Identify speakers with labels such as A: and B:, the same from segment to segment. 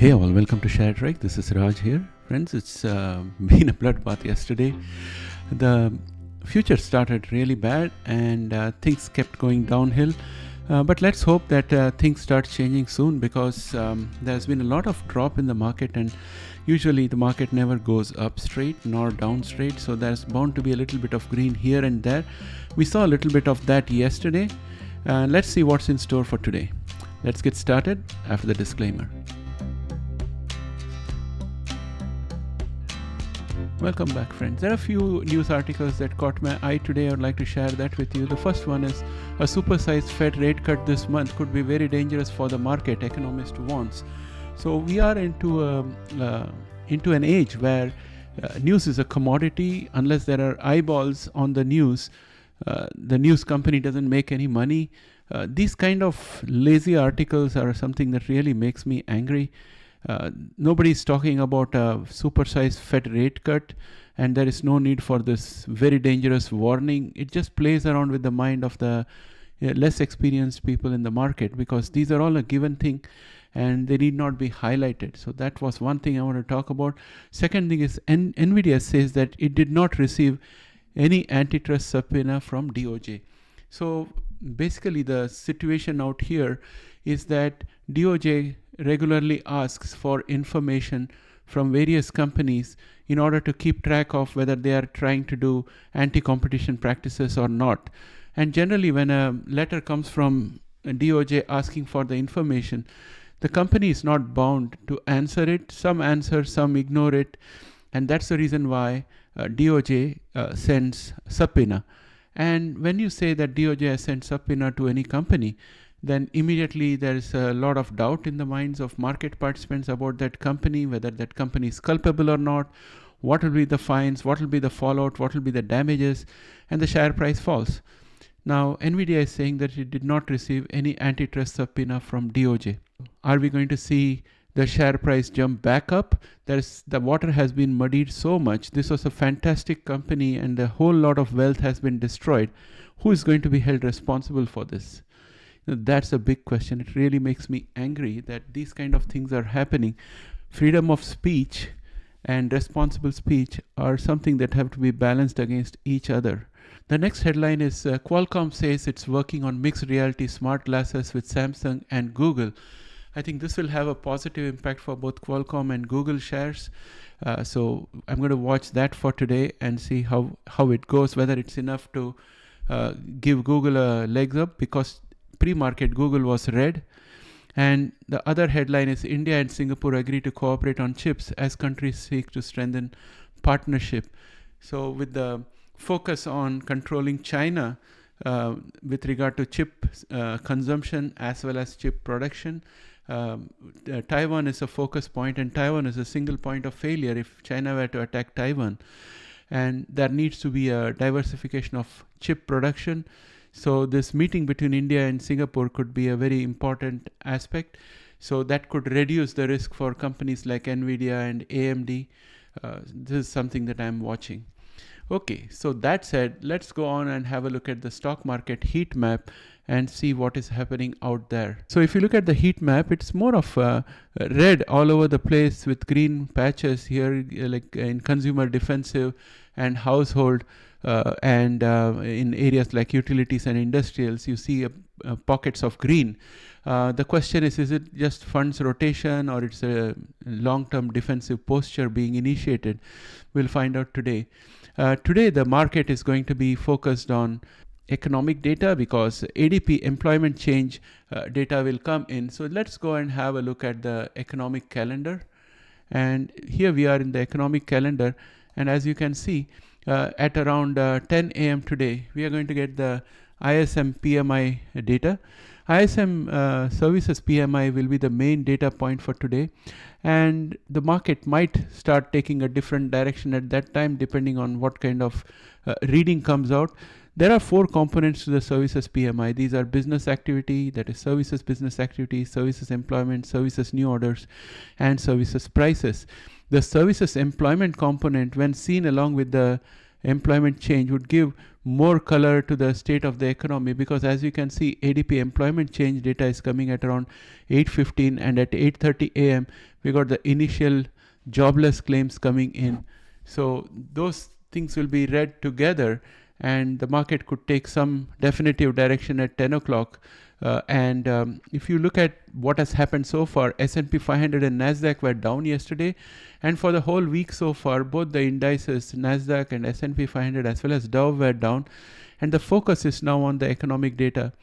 A: Hey all, welcome to ShareTreck. This is Raj here. Friends, it's been a bloodbath yesterday. The future started really bad and things kept going downhill. But let's hope that things start changing soon because there's been a lot of drop in the market, and usually the market never goes up straight nor down straight. So there's bound to be a little bit of green here and there. We saw a little bit of that yesterday. Let's see what's in store for today. Let's get started after the disclaimer. Welcome back, friends. There are a few news articles that caught my eye today. I would like to share that with you. The first one is a supersized Fed rate cut this month could be very dangerous for the market, economist warns. So we are into an age where news is a commodity. Unless there are eyeballs on the news company doesn't make any money. These kind of lazy articles are something that really makes me angry. Nobody's talking about a supersized Fed rate cut, and there is no need for this very dangerous warning. It just plays around with the mind of the less experienced people in the market, because these are all a given thing and they need not be highlighted. So that was one thing I want to talk about. Second thing is NVIDIA says that it did not receive any antitrust subpoena from DOJ. So basically the situation out here is that DOJ regularly asks for information from various companies in order to keep track of whether they are trying to do anti-competition practices or not. And generally when a letter comes from DOJ asking for the information, the company is not bound to answer it. Some answer, some ignore it. And that's the reason why DOJ sends subpoena. And when you say that DOJ has sent subpoena to any company, then immediately there's a lot of doubt in the minds of market participants about that company, whether that company is culpable or not, what will be the fines, what will be the fallout, what will be the damages, and the share price falls. Now, NVIDIA is saying that it did not receive any antitrust subpoena from DOJ. Are we going to see the share price jump back up? The water has been muddied so much. This was a fantastic company and a whole lot of wealth has been destroyed. Who is going to be held responsible for this? That's a big question. It really makes me angry that these kind of things are happening. Freedom of speech and responsible speech are something that have to be balanced against each other. The next headline is Qualcomm says it's working on mixed reality smart glasses with Samsung and Google. I think this will have a positive impact for both Qualcomm and Google shares. So I'm going to watch that for today and see how it goes, whether it's enough to give Google a legs up, because pre-market Google was red. And the other headline is India and Singapore agree to cooperate on chips as countries seek to strengthen partnership. So with the focus on controlling China with regard to chip consumption as well as chip production, Taiwan is a focus point, and Taiwan is a single point of failure if China were to attack Taiwan. And there needs to be a diversification of chip production. So this meeting between India and Singapore could be a very important aspect. So that could reduce the risk for companies like NVIDIA and AMD. This is something that I'm watching. Okay, so that said, let's go on and have a look at the stock market heat map and see what is happening out there. So if you look at the heat map, it's more of red all over the place with green patches here, like in consumer defensive and household. And in areas like utilities and industrials, you see pockets of green. The question is it just funds rotation or it's a long-term defensive posture being initiated? We'll find out today. Today, the market is going to be focused on economic data because ADP employment change data will come in. So let's go and have a look at the economic calendar. And here we are in the economic calendar. And as you can see, at around 10 a.m. today, we are going to get the ISM PMI data. ISM services PMI will be the main data point for today, and the market might start taking a different direction at that time depending on what kind of reading comes out. There are 4 components to the services PMI. These are business activity, that is services business activity, services employment, services new orders, and services prices. The services employment component, when seen along with the employment change, would give more color to the state of the economy, because as you can see, ADP employment change data is coming at around 8:15, and at 8:30 a.m. We got the initial jobless claims coming in. So those things will be read together, and the market could take some definitive direction at 10 o'clock. And if you look at what has happened so far, S&P 500 and Nasdaq were down yesterday, and for the whole week so far, both the indices, Nasdaq and S&P 500 as well as Dow, were down, and the focus is now on the economic data.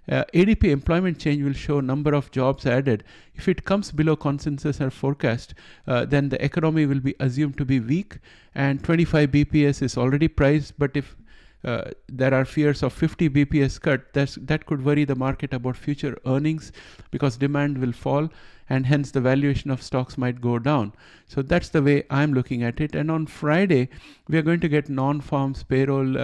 A: ADP employment change will show number of jobs added. If it comes below consensus or forecast, then the economy will be assumed to be weak, and 25 BPS is already priced. But if there are fears of 50 BPS cut, that could worry the market about future earnings, because demand will fall, and hence the valuation of stocks might go down. So that's the way I'm looking at it. And on Friday, we are going to get non-farms payroll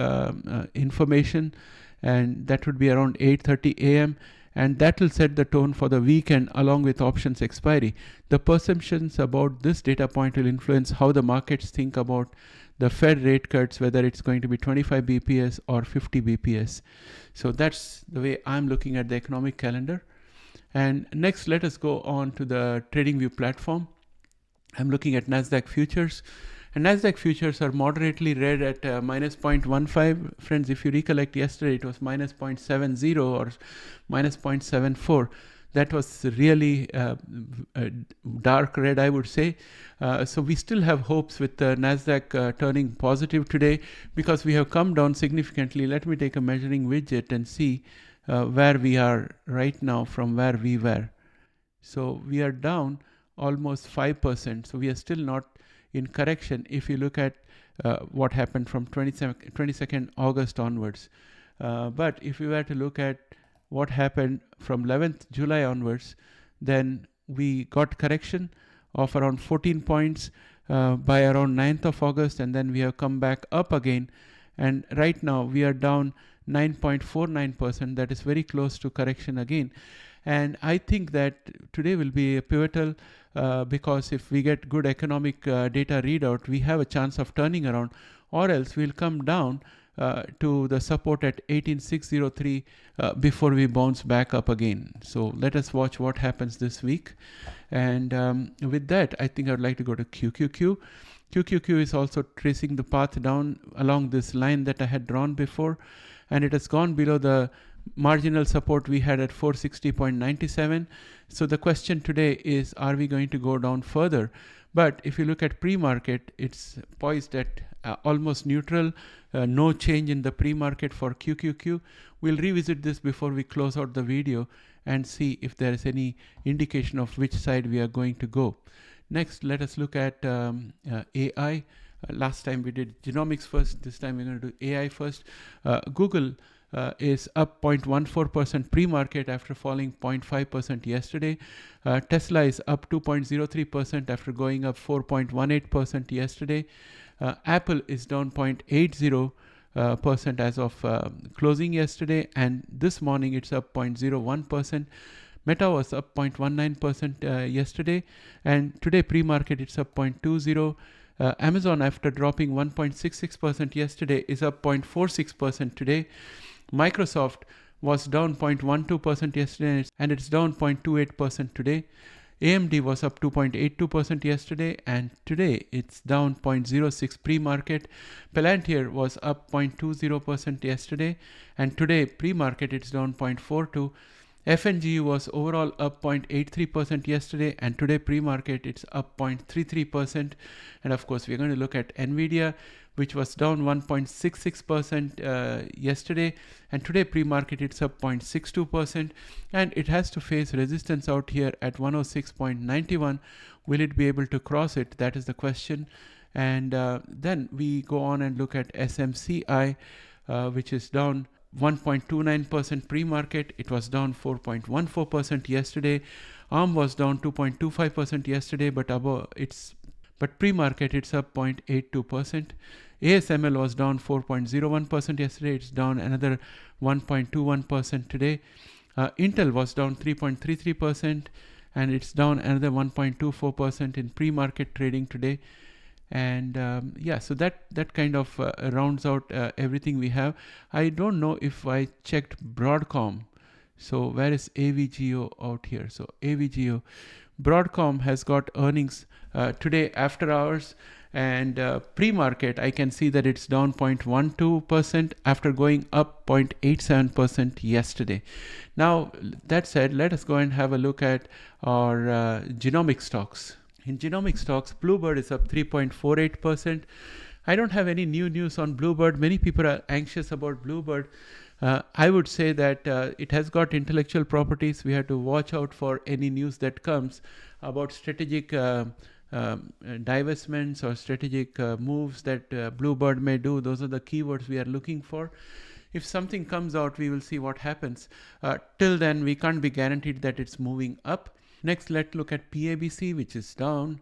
A: information, and that would be around 8:30 a.m. and that will set the tone for the weekend along with options expiry. The perceptions about this data point will influence how the markets think about the Fed rate cuts, whether it's going to be 25 BPS or 50 BPS. So that's the way I'm looking at the economic calendar. And next, let us go on to the TradingView platform. I'm looking at Nasdaq futures. And Nasdaq futures are moderately red at minus 0.15. Friends, if you recollect yesterday, it was minus 0.70 or minus 0.74. That was really dark red, I would say. So we still have hopes with Nasdaq turning positive today, because we have come down significantly. Let me take a measuring widget and see where we are right now from where we were. So we are down almost 5%. So we are still not in correction if you look at what happened from 22nd August onwards. But if we were to look at what happened from 11th July onwards, then we got correction of around 14 points by around 9th of August, and then we have come back up again. And right now we are down 9.49%. That is very close to correction again. And I think that today will be a pivotal because if we get good economic data readout, we have a chance of turning around, or else we'll come down to the support at 18,603 before we bounce back up again. So let us watch what happens this week. And with that, I think I would like to go to QQQ. QQQ is also tracing the path down along this line that I had drawn before, and it has gone below the marginal support we had at 460.97. So the question today is, are we going to go down further? But if you look at pre-market, it's poised at almost neutral, no change in the pre-market for QQQ. We'll revisit this before we close out the video and see if there is any indication of which side we are going to go. Next, let us look at AI. Last time we did genomics first. This time we're going to do AI first. Google is up 0.14% pre-market after falling 0.5% yesterday. Tesla is up 2.03% after going up 4.18% yesterday. Apple is down 0.80% as of closing yesterday, and this morning it's up 0.01%. Meta was up 0.19% yesterday, and today pre-market it's up 0.20%. Amazon, after dropping 1.66% yesterday, is up 0.46% today. Microsoft was down 0.12% yesterday, and it's down 0.28% today. AMD was up 2.82% yesterday, and today it's down 0.06 pre-market. Palantir was up 0.20% yesterday, and today pre-market it's down 0.42. FNGU was overall up 0.83% yesterday, and today pre-market it's up 0.33%. And of course, we're going to look at Nvidia, which was down 1.66% yesterday, and today pre-market it's up 0.62%, and it has to face resistance out here at 106.91. Will it be able to cross it? That is the question. And then we go on and look at SMCI, which is down 1.29% pre-market. It was down 4.14% yesterday. ARM was down 2.25% yesterday, but pre-market it's up 0.82%. ASML was down 4.01% yesterday. It's down another 1.21% today. Intel was down 3.33%, and it's down another 1.24% in pre-market trading today. And so that kind of rounds out everything we have. I don't know if I checked Broadcom. So where is AVGO out here? So AVGO, Broadcom has got earnings today after hours, and pre-market I can see that it's down 0.12% after going up 0.87% yesterday. Now that said, let us go and have a look at our genomic stocks. In genomic stocks, Bluebird is up 3.48%. I don't have any new news on Bluebird. Many people are anxious about Bluebird. I would say that it has got intellectual properties. We have to watch out for any news that comes about strategic divestments or strategic moves that Bluebird may do. Those are the keywords we are looking for. If something comes out, we will see what happens. Till then, we can't be guaranteed that it's moving up. Next, let's look at PABC, which is down,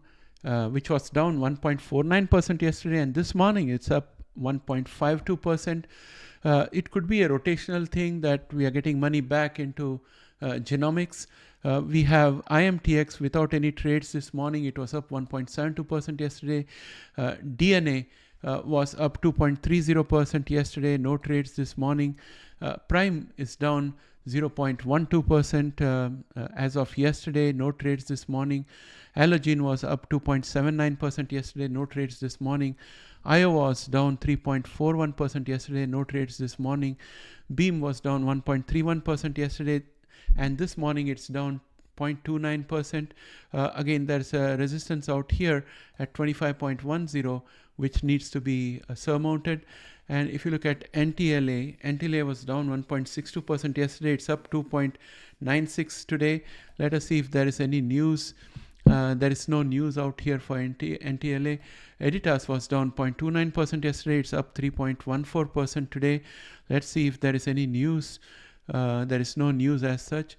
A: which was down 1.49% yesterday, and this morning it's up 1.52%. It could be a rotational thing that we are getting money back into genomics. We have IMTX without any trades this morning. It was up 1.72% yesterday. DNA was up 2.30% yesterday. No trades this morning. Prime is down 0.12% as of yesterday. No trades this morning. Allogene was up 2.79% yesterday. No trades this morning. IO was down 3.41% yesterday. No trades this morning. Beam was down 1.31% yesterday, and this morning it's down 0.29%. Again, there's a resistance out here at 25.10, which needs to be surmounted. And if you look at NTLA was down 1.62% yesterday. It's up 2.96 today. Let us see if there is any news. There is no news out here for NTLA. Editas was down 0.29% yesterday. It's up 3.14% today. Let's see if there is any news. There is no news as such.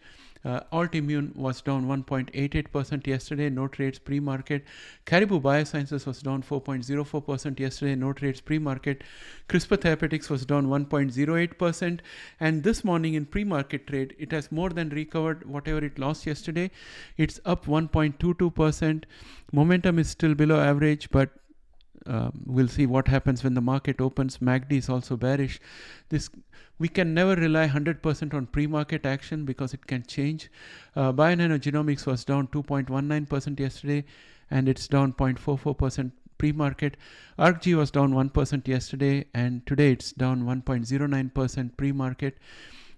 A: Altimmune was down 1.88% yesterday. No trades pre-market. Caribou Biosciences was down 4.04% yesterday. No trades pre-market. CRISPR Therapeutics was down 1.08%. And this morning in pre-market trade, it has more than recovered whatever it lost yesterday. It's up 1.22%. Momentum is still below average, but we'll see what happens when the market opens. MACD is also bearish. We can never rely 100% on pre-market action because it can change. Bionano Genomics was down 2.19% yesterday, and it's down 0.44% pre-market. ArcG was down 1% yesterday, and today it's down 1.09% pre-market.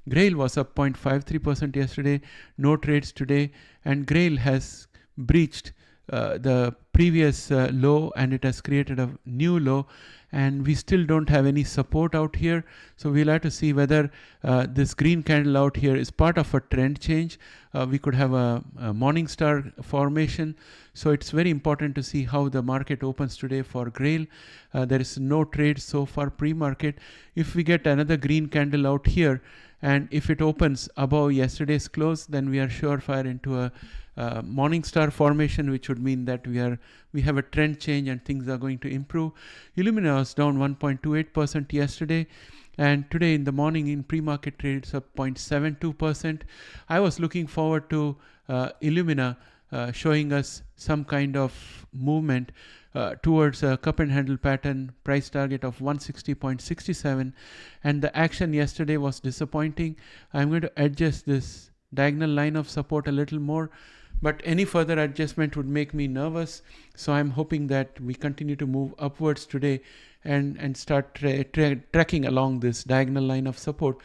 A: Grail was up 0.53% yesterday. No trades today, and Grail has breached the previous low, and it has created a new low, and we still don't have any support out here. So we'll have to see whether this green candle out here is part of a trend change. We could have a morning star formation. So it's very important to see how the market opens today for Grail. There is no trade so far pre-market. If we get another green candle out here, and if it opens above yesterday's close, then we are surefire into a morning star formation, which would mean that we have a trend change and things are going to improve. Illumina was down 1.28% yesterday, and today in the morning in pre-market trade it's up 0.72%. I was looking forward to Illumina showing us some kind of movement towards a cup and handle pattern, price target of 160.67, and the action yesterday was disappointing. I'm going to adjust this diagonal line of support a little more, but any further adjustment would make me nervous. So I'm hoping that we continue to move upwards today and start tracking along this diagonal line of support.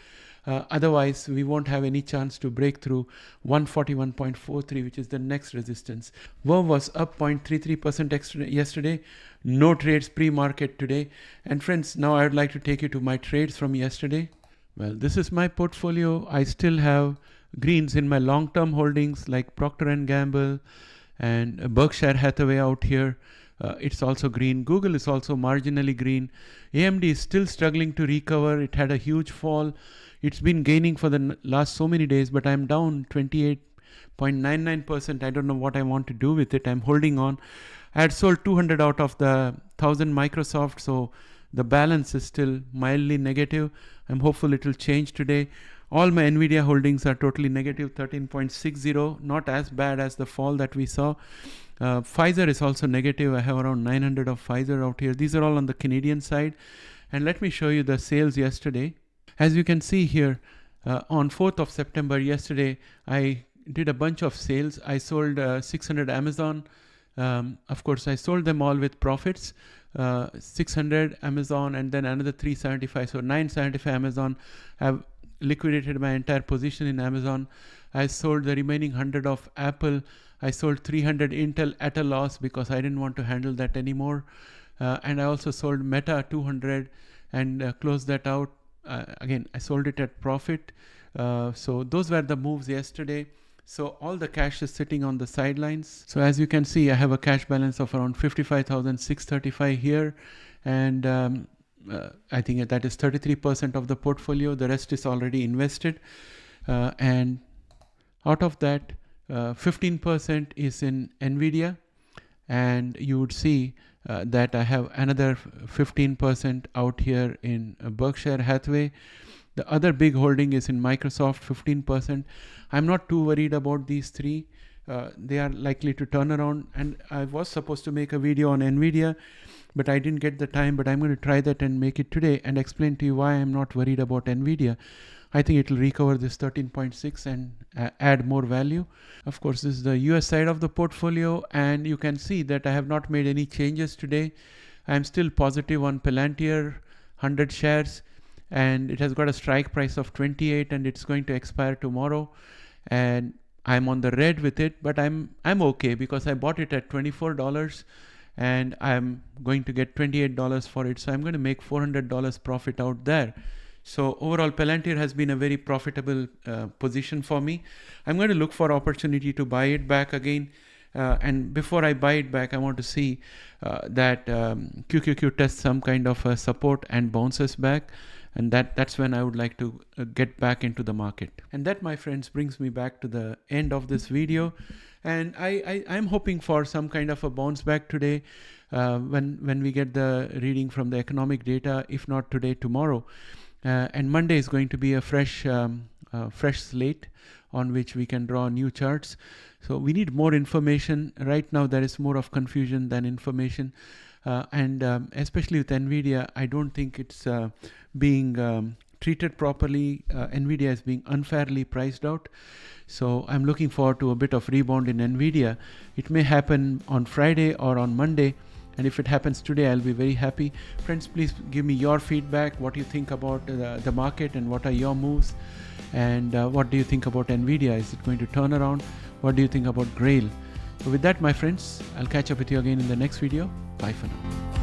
A: Otherwise, we won't have any chance to break through 141.43, which is the next resistance. Verve was up 0.33% yesterday. No trades pre-market today. And friends, now I would like to take you to my trades from yesterday. Well, this is my portfolio. I still have greens in my long-term holdings like Procter & Gamble and Berkshire Hathaway out here. It's also green. Google is also marginally green. AMD is still struggling to recover. It had a huge fall. It's been gaining for the last so many days, but I'm down 28.99%. I don't know what I want to do with it. I'm holding on. I had sold 200 out of the 1,000 Microsoft, so the balance is still mildly negative. I'm hopeful it will change today. All my Nvidia holdings are totally negative, 13.60, not as bad as the fall that we saw. Pfizer is also negative. I have around 900 of Pfizer out here. These are all on the Canadian side. And let me show you the sales yesterday. As you can see here, on 4th of September yesterday, I did a bunch of sales. I sold 600 Amazon. Of course, I sold them all with profits. 600 Amazon and then another 375. So 975 Amazon. I've liquidated my entire position in Amazon. I sold the remaining 100 of Apple. I sold 300 Intel at a loss because I didn't want to handle that anymore. And I also sold Meta 200 and closed that out. Again, I sold it at profit. So those were the moves yesterday. So all the cash is sitting on the sidelines. So as you can see, I have a cash balance of around 55,635 here. And I think that is 33% of the portfolio. The rest is already invested. And out of that, 15% is in NVIDIA. And you would see that I have another 15% out here in Berkshire Hathaway. The other big holding is in Microsoft, 15%. I'm not too worried about these three. They are likely to turn around. And I was supposed to make a video on NVIDIA, but I didn't get the time. But I'm going to try that and make it today and explain to you why I'm not worried about NVIDIA. I think it will recover this 13.6 and add more value. Of course, this is the US side of the portfolio. And you can see that I have not made any changes today. I'm still positive on Palantir, 100 shares. And it has got a strike price of 28 and it's going to expire tomorrow. And I'm on the red with it, but I'm okay because I bought it at $24 and I'm going to get $28 for it. So I'm going to make $400 profit out there. So overall, Palantir has been a very profitable position for me. I'm going to look for opportunity to buy it back again. And before I buy it back, I want to see that QQQ tests some kind of a support and bounces back. And that's when I would like to get back into the market. And that, my friends, brings me back to the end of this video. And I'm hoping for some kind of a bounce back today when we get the reading from the economic data, if not today, tomorrow. And Monday is going to be a fresh slate on which we can draw new charts. So we need more information. Right now, there is more of confusion than information. And especially with NVIDIA, I don't think it's being treated properly. NVIDIA is being unfairly priced out. So I'm looking forward to a bit of rebound in NVIDIA. It may happen on Friday or on Monday. And if it happens today, I'll be very happy. Friends, please give me your feedback. What do you think about the market and what are your moves? And what do you think about NVIDIA? Is it going to turn around? What do you think about Grail? So with that, my friends, I'll catch up with you again in the next video. Bye for now.